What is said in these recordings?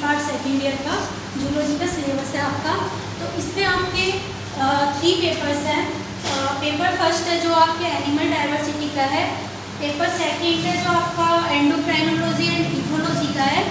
Part second year का zoology का syllabus है आपका। तो इसमें आपके 3 पेपर्स हैं। पेपर फर्स्ट है जो आपके एनिमल डाइवर्सिटी का है, पेपर सेकेंड है जो आपका एंडोक्राइनोलॉजी एंड इथोलॉजी का है,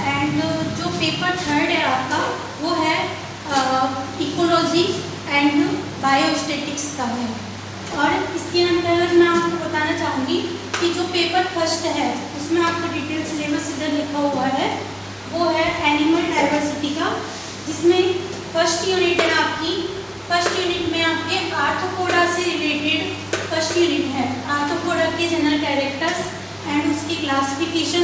एंड जो पेपर थर्ड है आपका वो है इकोलॉजी एंड बायोस्टेटिक्स का है। और इसके अंदर मैं आपको बताना चाहूँगी कि जो पेपर फर्स्ट है उसमें आपका डिटेल सिलेबस इधर लिखा हुआ है, वो है एनिमल डाइवर्सिटी का, जिसमें फर्स्ट यूनिट है आपकी। फर्स्ट यूनिट में आपके आर्थ्रोपोडा से रिलेटेड फर्स्ट यूनिट है, आर्थ्रोपोडा के जनरल कैरेक्टर्स एंड उसकी क्लासिफिकेशन।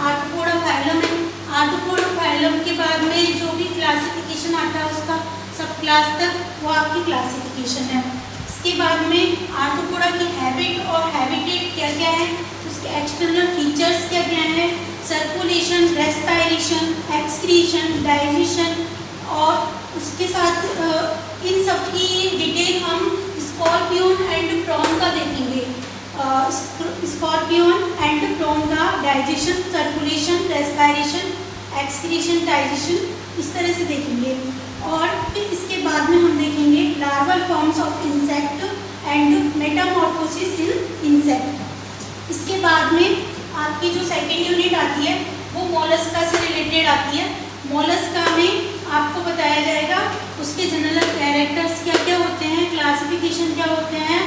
आर्थ्रोपोडा फाइलम है, आर्थ्रोपोडा फाइलम के बाद में जो भी क्लासिफिकेशन आता है उसका सब क्लास तक वो आपकी क्लासिफिकेशन है। इसके बाद में आर्थ्रोपोडा की हैबिट और हैबिटेट क्या क्या है, उसके एक्सटर्नल फीचर्स क्या क्या है, सर्कुलेशन, रेस्पायरेशन, एक्सक्रीशन, डाइजेशन, और उसके साथ इन सब की डिटेल हम स्कॉर्पियन एंड प्रॉन का देखेंगे। स्कॉर्पियन एंड प्रॉन का digestion, circulation, respiration, excretion, digestion, इस तरह से देखेंगे। और फिर इसके बाद में हम देखेंगे larval forms of insect and Metamorphosis in insect. इसके बाद में आपकी जो सेकेंड यूनिट आती है वो मोलस्का से रिलेटेड आती है। मोलस्का में आपको बताया जाएगा उसके जनरल कैरेक्टर्स क्या क्या होते हैं, क्लासिफिकेशन क्या होते हैं,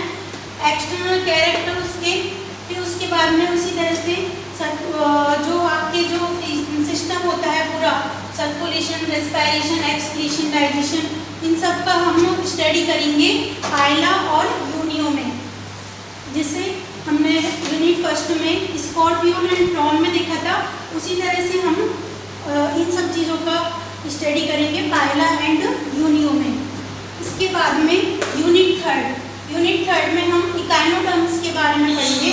एक्सटर्नल कैरेक्टर उसके। फिर उसके बाद में उसी तरह से जो आपके जो सिस्टम होता है पूरा, सर्कुलेशन, रेस्पायरेशन, एक्सक्रीशन, डाइजेशन, इन सब का हम स्टडी करेंगे फाइला और यूनियो में। जिसे हमने यूनिट फर्स्ट में स्कॉर्पियन एंड प्रॉन में देखा था, उसी तरह से हम इन सब चीज़ों का स्टडी करेंगे फाइला एंड यूनियो में। इसके बाद में यूनिट थर्ड में हम इकाइनोडर्म्स के बारे में पढ़ेंगे।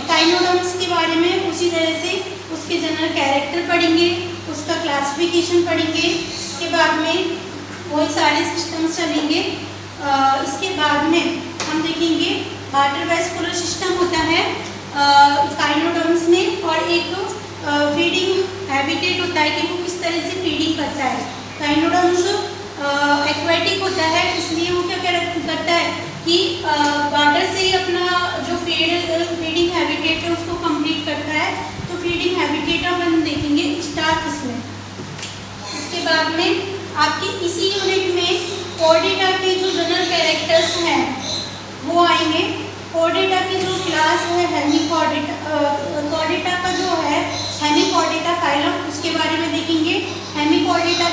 इकाइनोडर्म्स के बारे में उसी तरह से उसके जनरल कैरेक्टर पढ़ेंगे, उसका क्लासिफिकेशन पढ़ेंगे। इसके बाद में वही सारे सिस्टम्स चलेंगे। इसके बाद में हम देखेंगे वाटर वेस्कुलर सिस्टम होता है इकाइनोडर्म्स में, और एक फीडिंग हैबिटेट होता है कि वो किस तरह से फीडिंग करता है। इकाइनोडर्म्स एक्वेटिक होता है, इसलिए वो क्या करता है कि वाटर से ही अपना जो फीडिंग हैबिटेट है उसको कंप्लीट करता है। तो फीडिंग हैबिटेट हम देखेंगे स्टारफिश में। इसके बाद में आपकी इसी यूनिट में कोर्डेटा के जो जनरल कैरेक्टर्स हैं वो आएंगे। कोर्डेटा की जो क्लास है हेमिकोर्डेटा, कोर्डेटा का जो है हेमिकोर्डेटा फाइलम, उसके बारे में देखेंगे। हेमिकोर्डेटा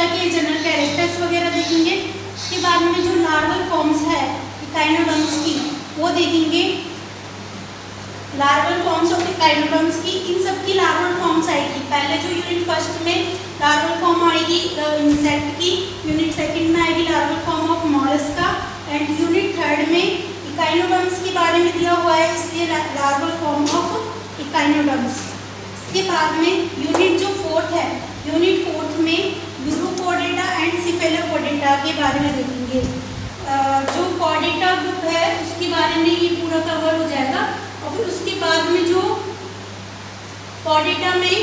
के जनरल कैरेक्टर्स वगैरह देखेंगे। उसके बाद में जो लार्वल फॉर्म्स है इकाइनोडर्म्स की वो देखेंगे, लार्वल फॉर्म्स ऑफ इकाइनोडर्म्स की। इन सब की लार्वल फॉर्म्स आएगी। पहले जो यूनिट फर्स्ट में लार्वल फॉर्म आएगी इंसेक्ट की, यूनिट सेकंड में आएगी larval form of Mollusca, and unit third में इकाइनोडर्म्स के बारे में दिया हुआ है, इसलिए लार्वल फॉर्म ऑफ इकाइनोडर्म्स। इसके बाद में यूनिट जो फोर्थ है, यूनिट फोर्थ में यूरोकोर्डेटा एंड सिफेलोकोर्डेटा के बारे में देखेंगे। जो कोर्डेटा ग्रुप है उसके बारे में ये पूरा कवर हो जाएगा। और फिर उसके बाद में जो कोर्डेटा में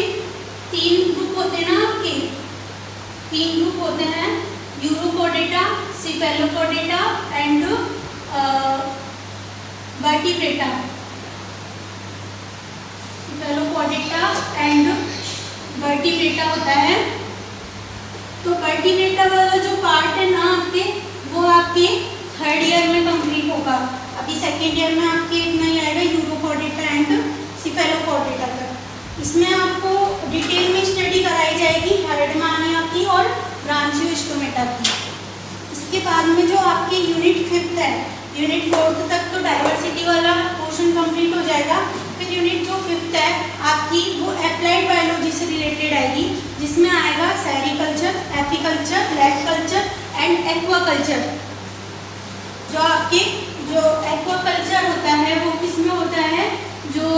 3 ग्रुप होते हैं ना आपके, 3 ग्रुप होते हैं, यूरोकोर्डेटा, सिफेलोकोर्डेटा एंड वर्टिब्रेटा। सिफेलोकोर्डेटा एंड वर्टिब्रेटा होता है। तो वर्टिब्रेटा वाला जो पार्ट है ना आपके, वो आपके थर्ड ईयर में कंप्लीट होगा। अभी सेकेंड ईयर में आपके इतना ही आएगा, यूरोकोर्डेटा एंड सिफेलोकोर्डेटा तक। इसमें आपको डिटेल में स्टडी कराई जाएगी हेर्डमानिया की और ब्रांचियोस्टोमेटा की। इसके बाद में जो आपकी यूनिट फिफ्थ है, यूनिट फोर्थ तक तो डाइवर्सिटी वाला पोर्शन कंप्लीट हो जाएगा। फिर यूनिट जो फिफ्थ है आपकी वो एप्लाइड बायोलॉजी से रिलेटेड आएगी, जिसमें आएगा sericulture, apiculture, lab culture and aquaculture. जो आपके जो एक्वाकल्चर होता है वो किसमें होता है, जो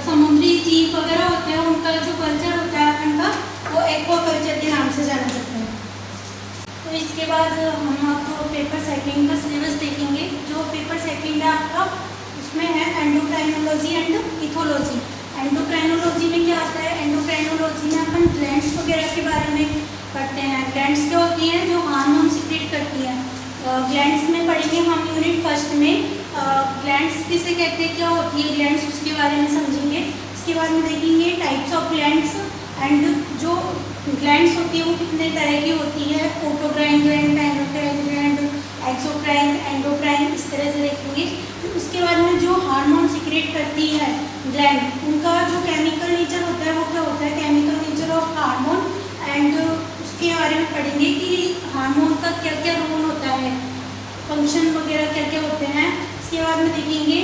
समुद्री जीव वगैरह होते हैं उनका जो कल्चर होता है उनका, वो एक्वाकल्चर के नाम से जाना जाता है। तो इसके बाद हम आपको पेपर सेकंड का सिलेबस देखेंगे। जो पेपर सेकंड है आपका उसमें है एंडोक्राइनोलॉजी एंड इथोलॉजी। एंडोक्राइनोलॉजी में क्या आता है? एंडोक्राइनोलॉजी में अपन ग्लैंड्स वगैरह के बारे में पढ़ते हैं। ग्लैंड्स क्या होती हैं? जो हार्मोन सीक्रेट करती हैं। ग्लैंड्स में पढ़ेंगे हम यूनिट फर्स्ट में। ग्लैंड्स किसे कहते हैं, क्या होती है ग्लैंड्स, उसके बारे में समझेंगे। इसके बाद में देखेंगे टाइप्स ऑफ ग्लैंड्स एंड जो ग्लैंड्स होती है वो कितने तरह की होती है, autocrine gland, endocrine gland, exocrine, endocrine, इस तरह से देखेंगे। तो उसके बाद में जो हार्मोन सीक्रेट करती है ग्लैंड, उनका जो केमिकल नेचर होता है वो क्या होता है, chemical nature of hormone, and उसके बारे में पढ़ेंगे कि हार्मोन का क्या क्या रोल होता है, फंक्शन वगैरह क्या क्या होते हैं। इसके बाद में देखेंगे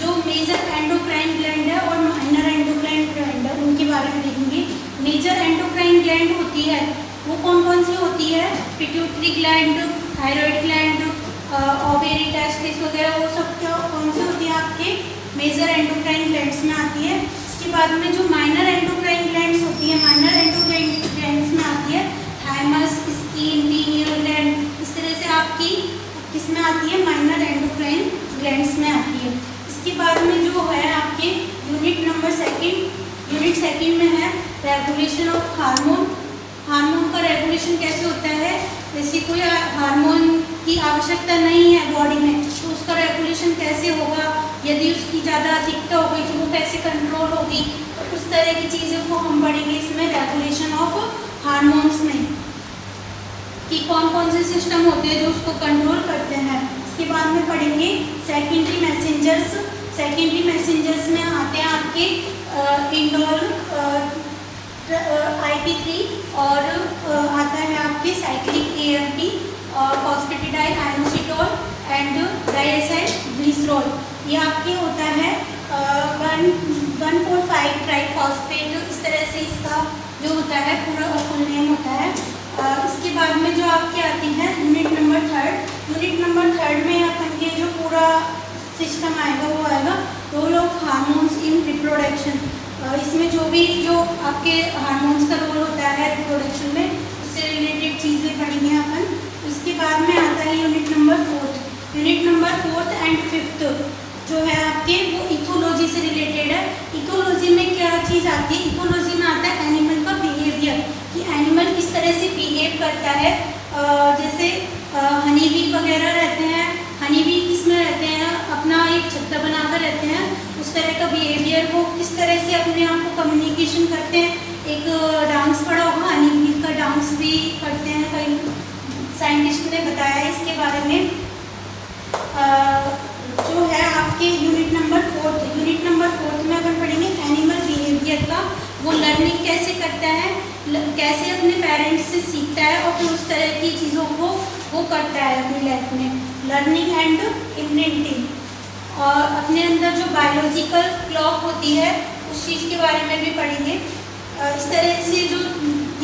जो मेजर एंडोक्राइन ग्लैंड है और माइनर एंडोक्राइन ग्लैंड है, उनके बारे में देखेंगे। मेजर एंडोक्राइन ग्लैंड होती है वो कौन कौन सी होती है? Pituitary gland, thyroid gland, ovary, testis वगैरह, वो सब क्या कौन सी होती है? आपके मेजर एंडोक्राइन ग्लैंड्स में आती है। इसके बाद में जो माइनर एंडोक्राइन ग्लैंड्स होती है, माइनर एंडोक्राइन ग्लैंड्स में आती है थाइमस, स्किन, पीनियल ग्लैंड, इस तरह से आपकी किसमें आती है? माइनर एंडोक्राइन ग्लैंड्स में आती है। इसके बाद में जो है आपके unit number second, unit second में है रेगुलेशन ऑफ हार्मोन। हार्मोन का रेगुलेशन कैसे होता है? जैसे कोई हार्मोन की आवश्यकता नहीं है बॉडी में तो उसका रेगुलेशन कैसे होगा, यदि उसकी ज़्यादा अधिकता हो गई तो वो कैसे कंट्रोल होगी, तो उस तरह की चीज़ों को हम पढ़ेंगे इसमें रेगुलेशन ऑफ हार्मोन्स में, कि कौन कौन से सिस्टम होते हैं जो उसको कंट्रोल करते हैं। इसके बाद में पढ़ेंगे सेकेंडरी मैसेंजर्स। सेकेंडरी मैसेंजर्स में आते हैं आपके इंडोल, IP3 और आता है आपके साइक्लिक AMP और phosphatidyl inositol and diacyl glycerol. ये आपके होता है 1,4,5 ट्राइफॉस्फेट, इस तरह से इसका जो होता है पूरा फुल नेम होता है। इसके बाद में जो आपके आती है unit number third. Unit number third में अपन के जो पूरा सिस्टम आएगा वो आएगा role of hormones in reproduction. इसमें जो आपके हार्मोन्स का रोल होता है रिप्रोडक्शन में, उससे रिलेटेड चीज़ें पढ़ेंगे अपन। उसके बाद में आता है unit number fourth. Unit number fourth and fifth जो है आपके वो इथोलॉजी से रिलेटेड है। इथोलॉजी में क्या चीज़ आती है? इथोलॉजी में आता है एनिमल का बिहेवियर, कि एनिमल किस तरह से बिहेव करता है। जैसे हनी बी वगैरह रहते हैं, हनी बी किस में रहते हैं? अपना एक छत्ता बनाकर रहते हैं, उस तरह का बिहेवियर, वो किस तरह से अपने आप को कम्युनिकेशन करते हैं। एक डांस पढ़ा होगा, हनी बी का डांस भी करते हैं, कई साइंटिस्ट ने बताया है इसके बारे में। जो है आपके unit number fourth, unit number fourth में अपन पढ़ेंगे एनिमल बिहेवियर का, वो लर्निंग कैसे करता है, कैसे अपने पेरेंट्स से सीखता है और फिर उस तरह की चीज़ों को वो करता है अपनी लाइफ में, लर्निंग एंड इम्प्रिंटिंग। और अपने अंदर जो बायोलॉजिकल क्लॉक होती है उस चीज़ के बारे में भी पढ़ेंगे। इस तरह से जो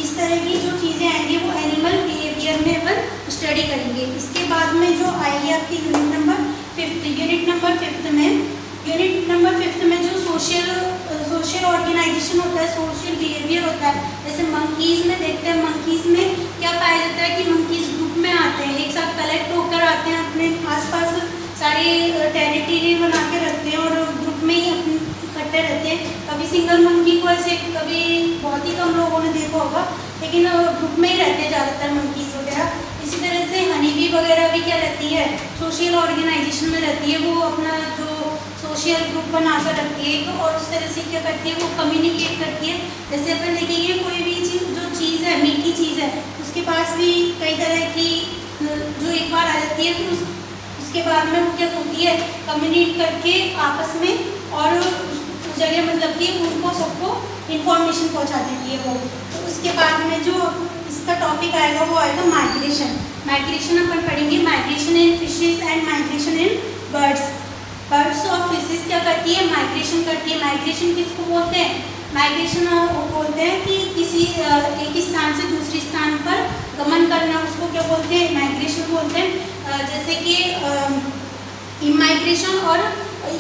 इस तरह की जो चीज़ें आएंगी वो एनिमल बिहेवियर में अपन स्टडी करेंगे। इसके बाद में जो आएगी आपकी unit number fifth. Unit number fifth में जो सोशल ऑर्गेनाइजेशन होता है, सोशल बिहेवियर होता है। जैसे मंकीज़ में देखते हैं, मंकीज़ में क्या पाया जाता है कि मंकीज़ ग्रुप में आते हैं, एक साथ कलेक्ट होकर आते हैं, अपने आसपास सारे टेरिटरी बना के रखते हैं और ग्रुप में ही अपने इकट्ठे रहते हैं। कभी सिंगल मंकी को ऐसे कभी बहुत ही कम लोगों ने देखा होगा, लेकिन ग्रुप में ही रहते हैं ज़्यादातर मंकीज़ वगैरह। इसी तरह से हनी बी वगैरह भी क्या रहती है? सोशल ऑर्गेनाइजेशन में रहती है, वो अपना जो सोशल ग्रुप बनाकर रखती है और उस तरह से क्या करती है, वो कम्युनिकेट करती है। जैसे अपन देखेंगे कोई भी जो चीज़ है, मीठी चीज़ है, उसके पास भी कई तरह की जो एक बार आ जाती है तो उसके बाद में वो क्या होती है, कम्युनिकेट करके आपस में और उस जगह मतलब कि उनको सबको इन्फॉर्मेशन पहुंचा देती है वो। तो उसके बाद में जो इसका टॉपिक आएगा वो आएगा माइग्रेशन। माइग्रेशन अपन पढ़ेंगे, migration in fishes and migration in birds. Birds और फिशेज क्या करती है? माइग्रेशन करती है। माइग्रेशन किसको बोलते हैं? माइग्रेशन बोलते हैं कि किसी एक स्थान से दूसरे स्थान पर गमन करना, उसको क्या बोलते हैं? माइग्रेशन बोलते हैं। जैसे कि इमाइग्रेशन और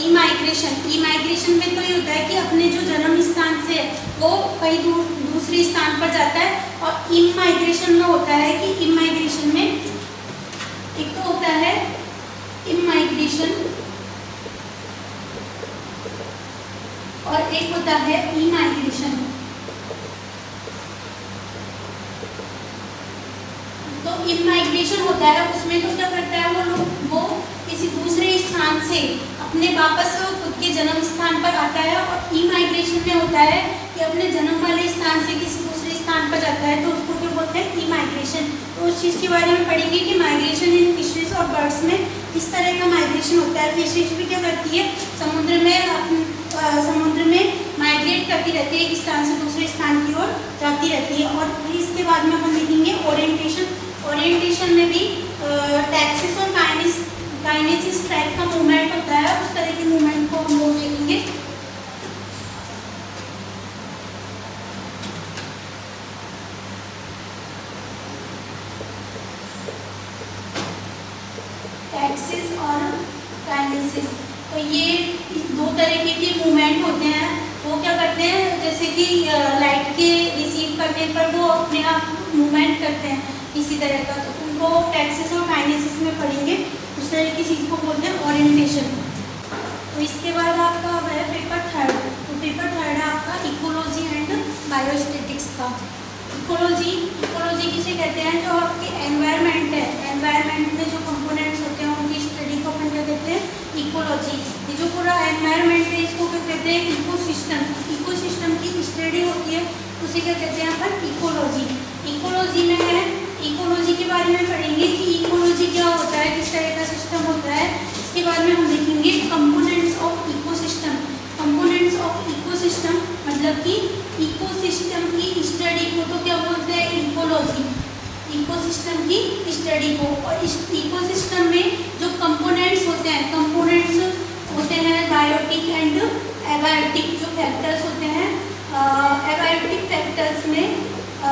इमाइग्रेशन। इमाइग्रेशन में तो ये होता है कि अपने जो जन्म स्थान से वो कहीं दूसरे स्थान पर जाता है, और इमाइग्रेशन में होता है कि इमाइग्रेशन में एक तो होता है इमाइग्रेशन और एक होता है ई माइग्रेशन। तो ई माइग्रेशन होता है, उसमें तो क्या करता है वो किसी दूसरे स्थान से अपने वापस खुद के जन्म स्थान पर आता है। और ई माइग्रेशन में होता है कि अपने जन्म वाले स्थान से किसी दूसरे स्थान पर जाता है, तो उसको क्या बोलते हैं ई माइग्रेशन। तो उस चीज़ के बारे में पढ़ेंगे कि माइग्रेशन इन फिशेज और बर्ड्स में किस तरह का माइग्रेशन होता है। फिशेज भी क्या करती है, समुद्र में माइग्रेट करती रहती है, एक स्थान से दूसरे स्थान की ओर जाती रहती है। और इसके बाद में हम देखेंगे ओरिएंटेशन। ओरिएंटेशन में भी टैक्सिस और काइनेसिस टाइप का मूवमेंट होता है, उस तरह के मूवमेंट को हम लोग देखेंगे। टैक्सिस और काइनेसिस, तो ये दो तरीके के मूवमेंट होते हैं। वो क्या करते हैं, जैसे कि लाइट के रिसीव करने पर वो अपने आप मूवमेंट करते हैं इसी तरह का, तो उनको टैक्सिस और काइनेसिस में पढ़ेंगे। उस तरह की चीज़ को बोलते हैं ओरिएंटेशन। तो इसके बाद आपका है पेपर थर्ड। तो पेपर थर्ड है आपका इकोलॉजी एंड बायोस्टैटिक्स का। इकोलॉजी किसे कहते हैं, जो आपके एनवायरनमेंट है, एनवायरनमेंट में जो कंपोनेंट्स होते हैं उनकी स्टडी को अपन क्या कहते हैं, इकोलॉजी। ये जो पूरा एनवायरनमेंट है इसको क्या कहते हैं, इकोसिस्टम। इकोसिस्टम की स्टडी होती है, उसे क्या कहते हैं अपन इकोलॉजी। इकोलॉजी में है, इकोलॉजी के बारे में पढ़ेंगे कि इकोलॉजी क्या होता है, किस तरह का सिस्टम होता है। इसके बाद में हम देखेंगे components of ecosystem. Components of ecosystem मतलब कि इकोसिस्टम की स्टडी को तो क्या बोलते हैं, इकोलॉजी। इकोसिस्टम की स्टडी को, और इस इकोसिस्टम में जो कंपोनेंट्स होते हैं, कंपोनेंट्स होते हैं बायोटिक एंड एबायोटिक जो फैक्टर्स होते हैं। एबायोटिक फैक्टर्स में,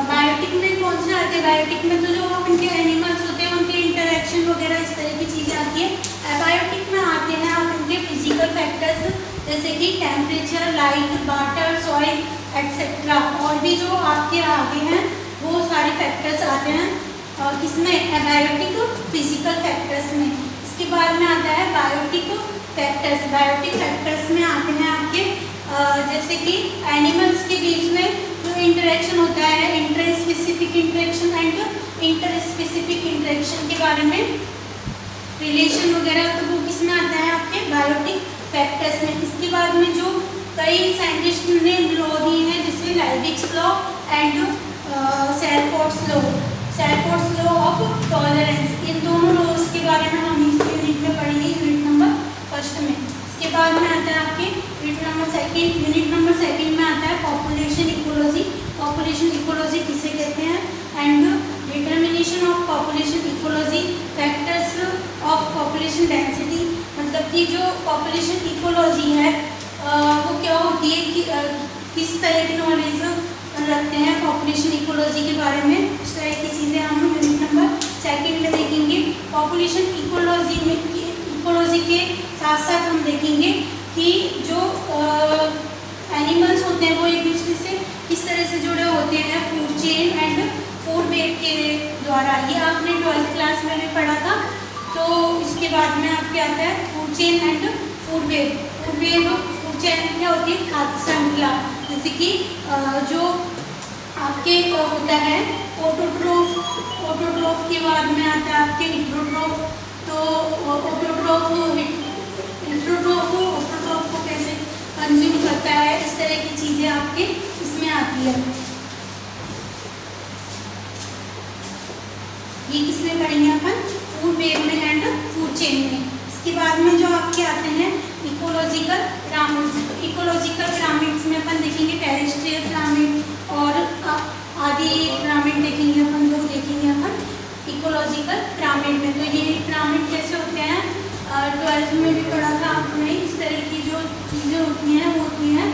बायोटिक में कौन से आते हैं, बायोटिक में तो जो उनके एनिमल्स होते हैं उनके इंटरेक्शन वगैरह इस तरह की चीज़ें आती है। एबायोटिक में आते हैं आप उनके फिजिकल फैक्टर्स, जैसे कि temperature, light, water, soil etcetera, और भी जो आपके आगे हैं वो सारे फैक्टर्स आते हैं किसमें, एबायोटिक फिजिकल फैक्टर्स में। इसके बाद में आता है बायोटिक फैक्टर्स। बायोटिक फैक्टर्स में आते हैं आपके जैसे कि एनिमल्स के बीच में जो इंटरेक्शन होता है, inter specific interaction and inter specific interaction के बारे में रिलेशन वगैरह, तो वो किस में आता है आपके बायोटिक फैक्टर्स में। इसके बाद में जो कई साइंटिस्ट ने लॉ दिए हैं, जैसे Liebig's law and Shelford's law of tolerance, इन दोनों लॉज के बारे में हम इस यूनिट में पढ़ेंगे, यूनिट नंबर फर्स्ट में। इसके बाद में आता है आपके यूनिट नंबर सेकंड में आता है पॉपुलेशन इकोलॉजी। पॉपुलेशन इकोलॉजी किसे कहते हैं, and determination of population ecology, factors of population density. मतलब कि जो पॉपुलेशन इकोलॉजी है वो क्या होती है कि किस तरह की नॉलेज रखते हैं पॉपुलेशन इकोलॉजी के बारे में, उस तरह की चीज़ें हम यूनिट नंबर सेकंड में देखेंगे। पॉपुलेशन इकोलॉजी के साथ साथ हम देखेंगे कि जो एनिमल्स होते हैं वो एक दूसरे से किस तरह से जुड़े होते हैं, food chain and food web के द्वारा। ये आपने 12th क्लास में भी पढ़ा था। तो इसके बाद में आपके आता है food chain and food web. Food chain क्या होती है, खाद्य श्रृंखला, जैसे कि जो आपके होता है ऑटोट्रोफ के बाद में आता है आपके हिट्रोट्रोफ। तो ऑटोट्रोफ को कैसे कंज्यूम करता है, इस तरह की चीज़ें आपके इसमें आती है। ये किसमें पढ़ेंगे अपन, फूड वेब में एंड फूड चेन में। इसके बाद में जो आपके आते हैं इकोलॉजिकल पिरामिड्स। इकोलॉजिकल पिरामिड्स में अपन देखेंगे टेरेस्ट्रियल पिरामिड और आदि पिरामिड देखेंगे अपन, दो देखेंगे अपन इकोलॉजिकल पिरामिड में। तो ये पिरामिड कैसे होते हैं, 12th में भी पढ़ा था आपने। इस तरह की जो चीज़ें होती हैं वो होती हैं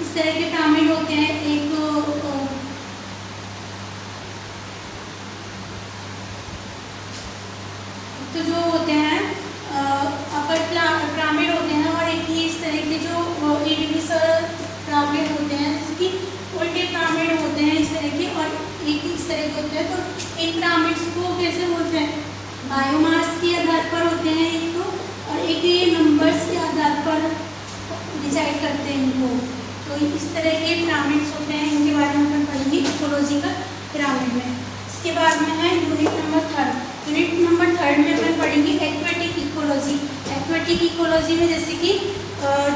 इस तरह के पिरामिड होते हैं। एक तो जो होते हैं अपर पिरामिड होते हैं, और एक ही इस तरह के जो इडिविसल पिरामिड होते हैं, जिसकी उल्टे पिरामिड होते हैं इस तरह के, और एक इस तरह के होते हैं। तो इन पिरामिड्स को कैसे बोलते हैं, बायोमास के आधार पर होते हैं एक तो, और एक ये नंबर्स के आधार पर डिसाइड करते हैं इनको। तो इस तरह के पिरामिड्स होते हैं, इनके बारे में अपन पढ़ेंगे इकोलॉजिकल पिरामिड में। इसके बाद में है यूनिट नंबर 3। यूनिट नंबर 3 में अपन पढ़ेंगे एक्वेटिक इकोलॉजी। एक्वेटिक इकोलॉजी में जैसे कि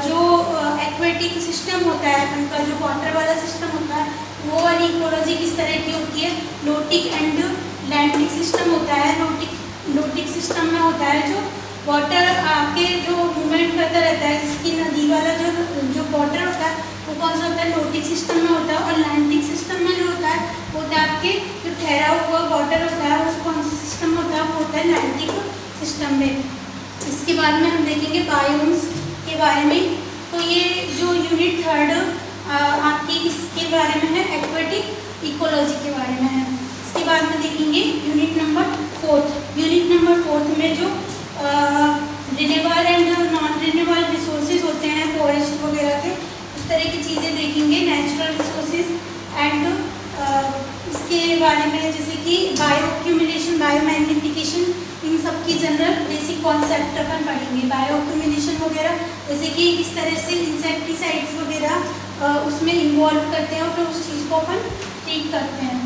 जो एक्वेटिक सिस्टम होता है अपन का, जो वाटर वाला सिस्टम होता है, वो वाली इकोलॉजी किस तरह की होती है। लोटिक एंड लैंडिक सिस्टम होता है। लोटिक सिस्टम में होता है जो वाटर आके जो मूवमेंट करता रहता है, इसकी नदी वाला जो वाटर होता है वो कौन सा होता है, लोटिक सिस्टम में होता है। और लैंडिक सिस्टम में जो होता है वो होता है आपके जो ठहरा हुआ वाटर होता है, वो कौन सा सिस्टम होता है, वो होता है लैंडिक सिस्टम में। इसके बाद में हम देखेंगे बायोम्स के बारे में। तो ये जो यूनिट 3 आपकी इसके बारे में है, एक्वेटिक इकोलॉजी के बारे में है। इसके बाद में देखेंगे यूनिट नंबर 4। यूनिट नंबर 4 में जो renewable and non renewable resources होते हैं, फॉरेस्ट वगैरह के, इस तरह की चीज़ें देखेंगे। नेचुरल रिसोर्सेज एंड इसके बारे में जैसे कि बायो एक्यूमुलेशन, बायो मैग्निफिकेशन, इन सब की जनरल बेसिक कॉन्सेप्ट अपन पढ़ेंगे। बायो एक्यूमुलेशन वगैरह जैसे कि किस तरह से इंसेक्टिसाइड्स वगैरह उसमें इन्वॉल्व करते हैं और फिर उस चीज़ को अपन ट्रीट करते हैं।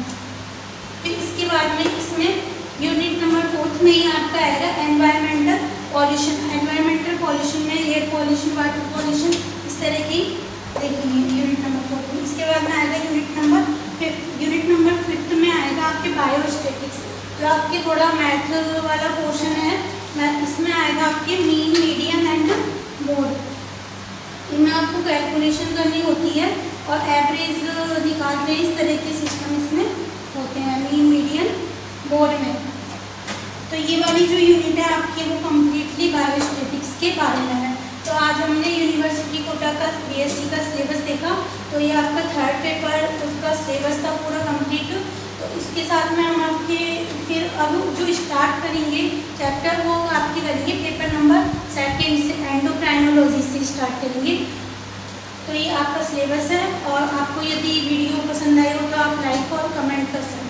फिर इसके बाद में इसमें यूनिट नंबर 4 में ही आपका आएगा एनवायरमेंटल पॉल्यूशन। एनवायरमेंटल पॉल्यूशन में एयर पॉल्यूशन, वाटर पॉल्यूशन, इस तरह की देखेंगे यूनिट नंबर 4 में। इसके बाद में आएगा यूनिट नंबर 5। यूनिट नंबर 5 में आएगा आपके बायोस्टैटिक्स, जो आपके थोड़ा मैथ वाला पोर्शन है। इसमें आएगा आपके मीन, मीडियन एंड मोड। इनमें आपको कैलकुलेशन करनी होती है और एवरेज निकाल रहे, इस तरह के सिस्टम इसमें होते हैं मीन, मीडियन, मोड में। तो ये वाली जो यूनिट है आपकी वो कम्प्लीटली बायोस्टैटिक्स के बारे में है। तो आज हमने यूनिवर्सिटी कोटा का बीएससी का सिलेबस देखा। तो ये आपका 3rd पेपर उसका सिलेबस था पूरा कंप्लीट। तो इसके साथ में हम आपके फिर अब जो स्टार्ट करेंगे चैप्टर, वो आपके करेंगे पेपर नंबर 2 से, एंडोक्राइनोलॉजी से स्टार्ट करेंगे। तो ये आपका सिलेबस है। और आपको यदि वीडियो पसंद आई हो तो आप लाइक और कमेंट कर सकते हैं।